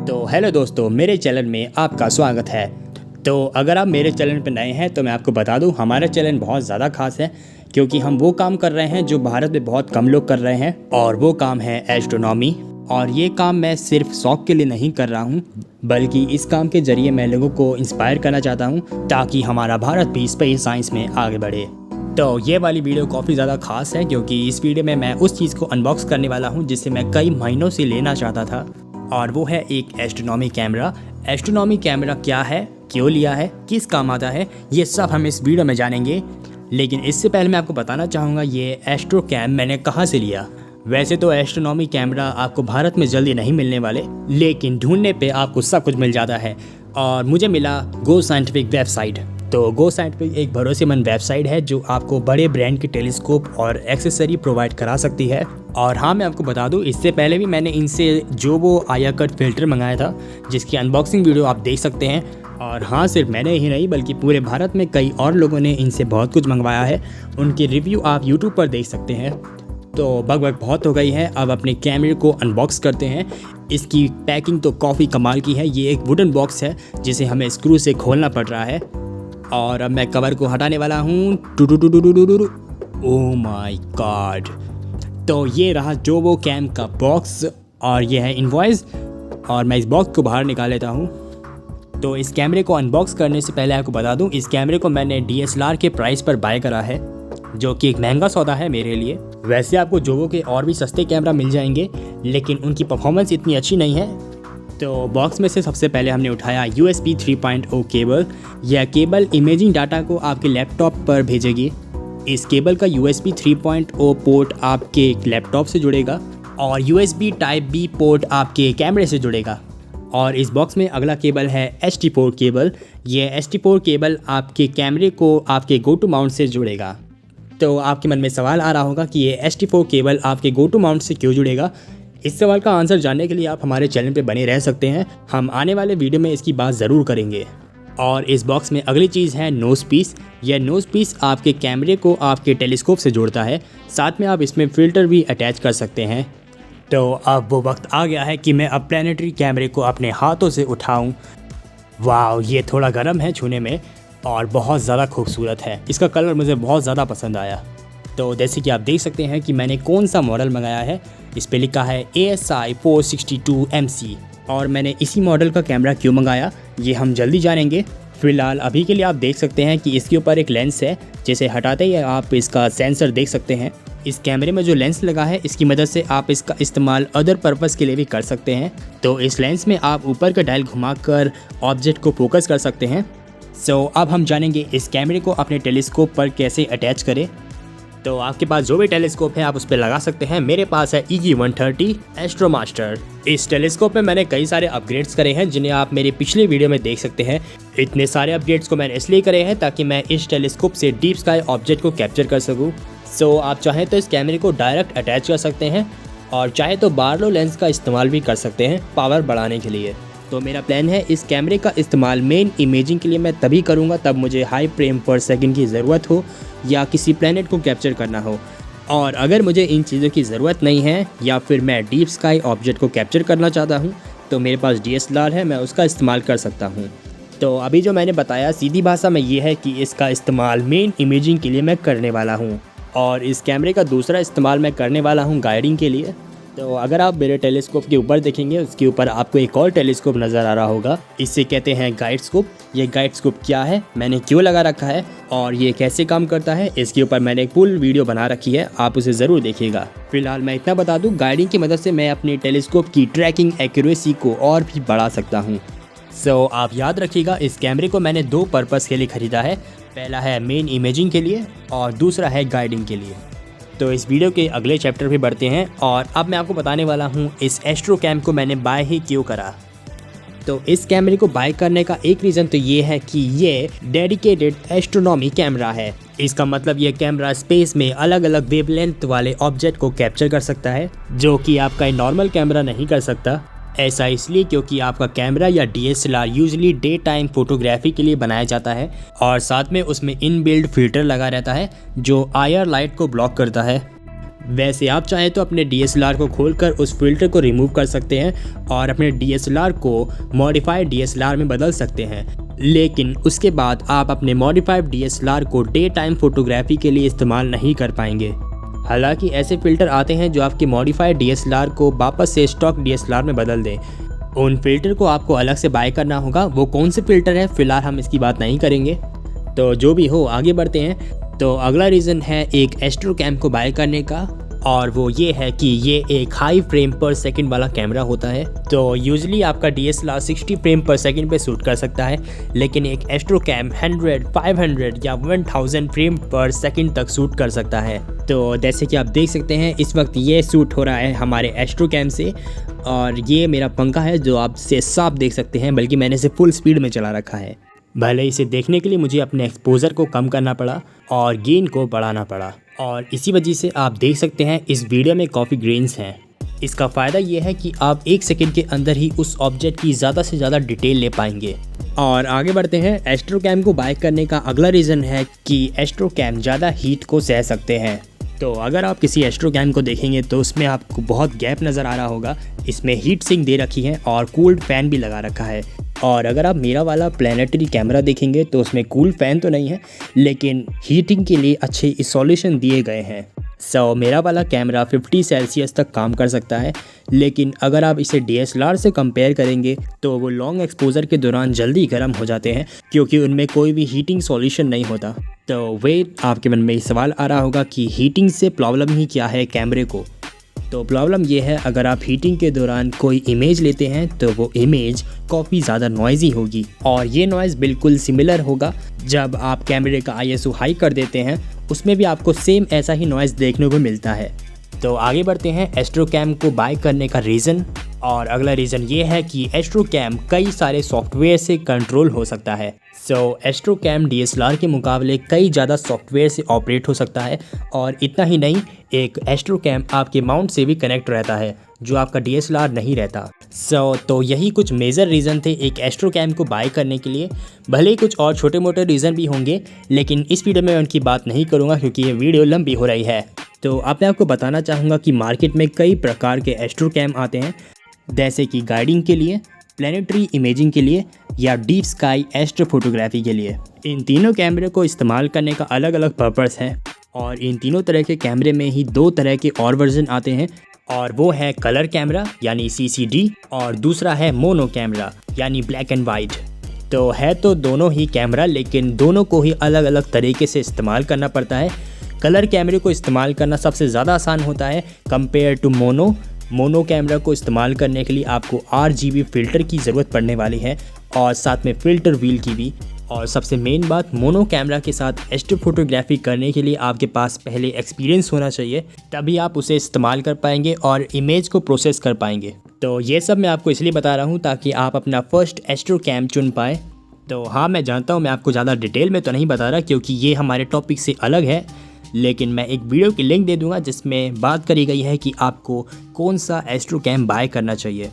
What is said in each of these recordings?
तो हेलो दोस्तों, मेरे चैनल में आपका स्वागत है। तो अगर आप मेरे चैनल पर नए हैं तो मैं आपको बता दूं, हमारा चैनल बहुत ज़्यादा खास है क्योंकि हम वो काम कर रहे हैं जो भारत में बहुत कम लोग कर रहे हैं, और वो काम है एस्ट्रोनॉमी। और ये काम मैं सिर्फ शौक के लिए नहीं कर रहा हूँ, बल्कि इस काम के ज़रिए मैं लोगों को इंस्पायर करना चाहता हूँ ताकि हमारा भारत भी स्पेस साइंस में आगे बढ़े। तो ये वाली वीडियो काफ़ी ज़्यादा खास है क्योंकि इस वीडियो में मैं उस चीज़ को अनबॉक्स करने वाला हूँ जिसे मैं कई महीनों से लेना चाहता था, और वो है एक एस्ट्रोनॉमी कैमरा। एस्ट्रोनॉमी कैमरा क्या है, क्यों लिया है, किस काम आता है, ये सब हम इस वीडियो में जानेंगे। लेकिन इससे पहले मैं आपको बताना चाहूँगा ये एस्ट्रो कैम मैंने कहाँ से लिया। वैसे तो एस्ट्रोनॉमी कैमरा आपको भारत में जल्दी नहीं मिलने वाले, लेकिन ढूंढने पे आपको सब कुछ मिल जाता है, और मुझे मिला गो साइंटिफिक वेबसाइट। तो गो साइंटिफिक एक भरोसेमंद वेबसाइट है जो आपको बड़े ब्रांड के टेलीस्कोप और एक्सेसरी प्रोवाइड करा सकती है। और हाँ, मैं आपको बता दूं, इससे पहले भी मैंने इनसे जो वो आया कट फिल्टर मंगाया था जिसकी अनबॉक्सिंग वीडियो आप देख सकते हैं। और हाँ, सिर्फ मैंने ही नहीं बल्कि पूरे भारत में कई और लोगों ने इनसे बहुत कुछ मंगवाया है। उनके रिव्यू आप यूट्यूब पर देख सकते हैं। तो बकबक बहुत हो गई है, अब अपने कैमरे को अनबॉक्स करते हैं। इसकी पैकिंग तो काफ़ी कमाल की है। ये एक वुडन बॉक्स है जिसे हमें स्क्रू से खोलना पड़ रहा है, और अब मैं कवर को हटाने वाला हूँ। Oh my God! तो ये रहा जो वो कैम का बॉक्स, और ये है इनवॉइस, और मैं इस बॉक्स को बाहर निकाल लेता हूँ। तो इस कैमरे को अनबॉक्स करने से पहले आपको बता दूँ, इस कैमरे को मैंने DSLR के प्राइस पर बाय करा है, जो कि एक महंगा सौदा है मेरे लिए। वैसे आपको जोवो के और भी सस्ते कैमरा मिल जाएंगे, लेकिन उनकी परफॉर्मेंस इतनी अच्छी नहीं है। तो बॉक्स में से सबसे पहले हमने उठाया USB 3.0 केबल। यह केबल इमेजिंग डाटा को आपके लैपटॉप पर भेजेगी। इस केबल का USB 3.0 पोर्ट आपके लैपटॉप से जुड़ेगा, और USB Type-B पोर्ट आपके कैमरे से जुड़ेगा। और इस बॉक्स में अगला केबल है HT पोर्ट केबल। ये HT पोर्ट केबल आपके कैमरे को आपके गो टू माउंट से जुड़ेगा। तो आपके मन में सवाल आ रहा होगा कि ये HT पोर्ट केबल आपके गो टू माउंट से क्यों जुड़ेगा। इस सवाल का आंसर जानने के लिए आप हमारे चैनल पे बने रह सकते हैं। हम आने वाले वीडियो में इसकी बात ज़रूर करेंगे। और इस बॉक्स में अगली चीज़ है नोज़ पीस। यह नोज़ पीस आपके कैमरे को आपके टेलीस्कोप से जोड़ता है, साथ में आप इसमें फ़िल्टर भी अटैच कर सकते हैं। तो अब वो वक्त आ गया है कि मैं अब प्लैनेटरी कैमरे को अपने हाथों से उठाऊँ। वाह, ये थोड़ा गर्म है छूने में और बहुत ज़्यादा खूबसूरत है। इसका कलर मुझे बहुत ज़्यादा पसंद आया। तो जैसे कि आप देख सकते हैं कि मैंने कौन सा मॉडल मंगाया है। इस पे लिखा है ASI 462MC, और मैंने इसी मॉडल का कैमरा क्यों मंगाया ये हम जल्दी जानेंगे। फ़िलहाल अभी के लिए आप देख सकते हैं कि इसके ऊपर एक लेंस है, जिसे हटाते ही आप इसका सेंसर देख सकते हैं। इस कैमरे में जो लेंस लगा है इसकी मदद से आप इसका इस्तेमाल अदर पर्पज़ के लिए भी कर सकते हैं। तो इस लेंस में आप ऊपर का डायल घुमाकर ऑब्जेक्ट को फोकस कर सकते हैं। अब हम जानेंगे इस कैमरे को अपने टेलीस्कोप पर कैसे अटैच करें। तो आपके पास जो भी टेलीस्कोप है आप उस पर लगा सकते हैं। मेरे पास है EG130 एस्ट्रोमास्टर। इस टेलीस्कोप में मैंने कई सारे अपग्रेड्स करे हैं जिन्हें आप मेरे पिछले वीडियो में देख सकते हैं। इतने सारे अपग्रेड्स को मैंने इसलिए करे हैं ताकि मैं इस टेलीस्कोप से डीप स्काई ऑब्जेक्ट को कैप्चर कर सकूँ। आप चाहें तो इस कैमरे को डायरेक्ट अटैच कर सकते हैं, और चाहे तो बारलो लेंस का इस्तेमाल भी कर सकते हैं पावर बढ़ाने के लिए। तो मेरा प्लान है इस कैमरे का इस्तेमाल मेन इमेजिंग के लिए मैं तभी करूँगा तब मुझे हाई फ्रेम पर सेकंड की ज़रूरत हो या किसी प्लैनेट को कैप्चर करना हो। और अगर मुझे इन चीज़ों की ज़रूरत नहीं है या फिर मैं डीप स्काई ऑब्जेक्ट को कैप्चर करना चाहता हूँ तो मेरे पास DSLR है, मैं उसका इस्तेमाल कर सकता हूँ। तो अभी जो मैंने बताया सीधी भाषा में ये है कि इसका इस्तेमाल मेन इमेजिंग के लिए मैं करने वाला हूँ, और इस कैमरे का दूसरा इस्तेमाल मैं करने वाला हूँ गाइडिंग के लिए। तो अगर आप मेरे टेलीस्कोप के ऊपर देखेंगे उसके ऊपर आपको एक और टेलीस्कोप नज़र आ रहा होगा। इसे कहते हैं गाइड स्कोप। ये गाइड स्कोप क्या है, मैंने क्यों लगा रखा है और ये कैसे काम करता है, इसके ऊपर मैंने एक फुल वीडियो बना रखी है, आप उसे ज़रूर देखिएगा। फिलहाल मैं इतना बता दूं, गाइडिंग की मदद से मैं अपने टेलीस्कोप की ट्रैकिंग एक्यूरेसी को और भी बढ़ा सकता हूँ। आप याद रखिएगा, इस कैमरे को मैंने दो पर्पज़ के लिए ख़रीदा है। पहला है मेन इमेजिंग के लिए और दूसरा है गाइडिंग के लिए। तो इस वीडियो के अगले चैप्टर पे बढ़ते हैं, और अब मैं आपको बताने वाला हूँ इस एस्ट्रो कैम को मैंने बाय ही क्यों करा। तो इस कैमरे को बाय करने का एक रीज़न तो ये है कि ये डेडिकेटेड एस्ट्रोनॉमी कैमरा है। इसका मतलब ये कैमरा स्पेस में अलग अलग वेवलेंथ वाले ऑब्जेक्ट को कैप्चर कर सकता है, जो कि आपका नॉर्मल कैमरा नहीं कर सकता। ऐसा इसलिए क्योंकि आपका कैमरा या DSLR usually day time photography के लिए बनाया जाता है, और साथ में उसमें इनबिल्ट फिल्टर लगा रहता है जो IR लाइट को ब्लॉक करता है। वैसे आप चाहें तो अपने DSLR को खोलकर उस फिल्टर को रिमूव कर सकते हैं और अपने DSLR को मॉडिफाइड DSLR में बदल सकते हैं, लेकिन उसके बाद आप अपने मॉडिफाइड DSLR को डे टाइम फोटोग्राफी के लिए इस्तेमाल नहीं कर पाएंगे। हालांकि ऐसे फ़िल्टर आते हैं जो आपके मॉडिफाइड DSLR को वापस से स्टॉक DSLR में बदल दें। उन फिल्टर को आपको अलग से बाय करना होगा। वो कौन से फ़िल्टर है फ़िलहाल हम इसकी बात नहीं करेंगे। तो जो भी हो, आगे बढ़ते हैं। तो अगला रीज़न है एक एस्ट्रो कैम को बाय करने का, और वो ये है कि ये एक हाई फ्रेम पर सेकंड वाला कैमरा होता है। तो यूजुअली आपका DSLR 60 फ्रेम पर सेकंड पे शूट कर सकता है, लेकिन एक एस्ट्रो कैम 100, 500 या 1000 फ्रेम पर सेकंड तक शूट कर सकता है। तो जैसे कि आप देख सकते हैं इस वक्त ये शूट हो रहा है हमारे एस्ट्रो कैम से, और ये मेरा पंखा है जो आप से साफ देख सकते हैं, बल्कि मैंने इसे फुल स्पीड में चला रखा है। भले इसे देखने के लिए मुझे अपने एक्सपोजर को कम करना पड़ा और गेन को बढ़ाना पड़ा, और इसी वजह से आप देख सकते हैं इस वीडियो में कॉफ़ी ग्रेन्स हैं। इसका फ़ायदा ये है कि आप 1 सेकंड के अंदर ही उस ऑब्जेक्ट की ज़्यादा से ज़्यादा डिटेल ले पाएंगे। और आगे बढ़ते हैं। एस्ट्रो कैम को बाय करने का अगला रीज़न है कि एस्ट्रो कैम ज़्यादा हीट को सह सकते हैं। तो अगर आप किसी एस्ट्रो कैम को देखेंगे तो उसमें आपको बहुत गैप नज़र आ रहा होगा। इसमें हीट सिंक दे रखी है और कूल्ड फ़ैन भी लगा रखा है। और अगर आप मेरा वाला प्लैनेटरी कैमरा देखेंगे तो उसमें कूल फ़ैन तो नहीं है, लेकिन हीटिंग के लिए अच्छे इंसोलेशन दिए गए हैं। मेरा वाला कैमरा 50 सेल्सियस तक काम कर सकता है, लेकिन अगर आप इसे DSLR से कंपेयर करेंगे तो वो लॉन्ग एक्सपोजर के दौरान जल्दी गर्म हो जाते हैं, क्योंकि उनमें कोई भी हीटिंग सॉल्यूशन नहीं होता। तो वे आपके मन में ये सवाल आ रहा होगा कि हीटिंग से प्रॉब्लम ही क्या है कैमरे को। तो प्रॉब्लम ये है, अगर आप हीटिंग के दौरान कोई इमेज लेते हैं तो वो इमेज काफ़ी ज़्यादा नॉइज़ी होगी, और ये नॉइज़ बिल्कुल सिमिलर होगा जब आप कैमरे का ISO हाई कर देते हैं, उसमें भी आपको सेम ऐसा ही नॉइज़ देखने को मिलता है। तो आगे बढ़ते हैं एस्ट्रो कैम को बाय करने का रीज़न, और अगला रीज़न ये है कि एस्ट्रो कैम कई सारे सॉफ्टवेयर से कंट्रोल हो सकता है। एस्ट्रो कैम DSLR के मुकाबले कई ज़्यादा सॉफ्टवेयर से ऑपरेट हो सकता है, और इतना ही नहीं, एक एस्ट्रो कैम आपके माउंट से भी कनेक्ट रहता है जो आपका DSLR नहीं रहता। तो यही कुछ मेजर रीज़न थे एक एस्ट्रो कैम को बाय करने के लिए। भले ही कुछ और छोटे मोटे रीज़न भी होंगे, लेकिन इस वीडियो में उनकी बात नहीं करूँगा क्योंकि ये वीडियो लंबी हो रही है। तो अब मैं आपको बताना चाहूँगा कि मार्केट में कई प्रकार के एस्ट्रो कैम आते हैं, जैसे कि गाइडिंग के लिए, प्लैनेटरी इमेजिंग के लिए, या डीप स्काई एस्ट्रो फोटोग्राफी के लिए। इन तीनों कैमरे को इस्तेमाल करने का अलग अलग पर्पस है, और इन तीनों तरह के कैमरे में ही 2 तरह के और वर्जन आते हैं, और वो है कलर कैमरा यानी CCD, और दूसरा है मोनो कैमरा यानी ब्लैक एंड वाइट। तो है तो दोनों ही कैमरा, लेकिन दोनों को ही अलग अलग तरीके से इस्तेमाल करना पड़ता है। कलर कैमरे को इस्तेमाल करना सबसे ज़्यादा आसान होता है कंपेयर टू मोनो कैमरा को इस्तेमाल करने के लिए आपको RGB फ़िल्टर की ज़रूरत पड़ने वाली है, और साथ में फ़िल्टर व्हील की भी। और सबसे मेन बात, मोनो कैमरा के साथ एस्ट्रो फोटोग्राफी करने के लिए आपके पास पहले एक्सपीरियंस होना चाहिए, तभी आप उसे इस्तेमाल कर पाएंगे और इमेज को प्रोसेस कर पाएंगे। तो ये सब मैं आपको इसलिए बता रहा हूँ ताकि आप अपना फर्स्ट एस्ट्रो कैम चुन पाएँ। तो हाँ, मैं जानता हूँ मैं आपको ज़्यादा डिटेल में तो नहीं बता रहा क्योंकि ये हमारे टॉपिक से अलग है, लेकिन मैं एक वीडियो की लिंक दे दूंगा जिसमें बात करी गई है कि आपको कौन सा एस्ट्रो कैम बाय करना चाहिए।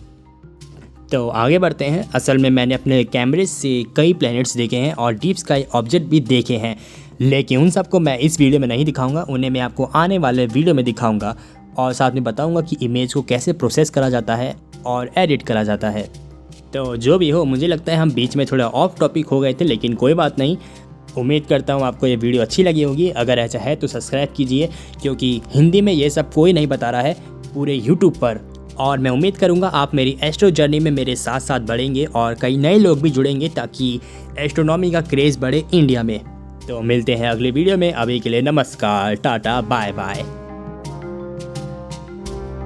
तो आगे बढ़ते हैं। असल में मैंने अपने कैमरे से कई प्लैनेट्स देखे हैं और डीप स्काई ऑब्जेक्ट भी देखे हैं, लेकिन उन सबको मैं इस वीडियो में नहीं दिखाऊंगा। उन्हें मैं आपको आने वाले वीडियो में दिखाऊंगा, और साथ में बताऊंगा कि इमेज को कैसे प्रोसेस करा जाता है और एडिट करा जाता है। तो जो भी हो, मुझे लगता है हम बीच में थोड़ा ऑफ टॉपिक हो गए थे, लेकिन कोई बात नहीं। उम्मीद करता हूँ आपको ये वीडियो अच्छी लगी होगी। अगर ऐसा है तो सब्सक्राइब कीजिए, क्योंकि हिंदी में ये सब कोई नहीं बता रहा है पूरे यूट्यूब पर। और मैं उम्मीद करूँगा आप मेरी एस्ट्रो जर्नी में मेरे साथ साथ बढ़ेंगे और कई नए लोग भी जुड़ेंगे, ताकि एस्ट्रोनॉमी का क्रेज़ बढ़े इंडिया में। तो मिलते हैं अगले वीडियो में। अभी के लिए नमस्कार, टाटा, बाय बाय।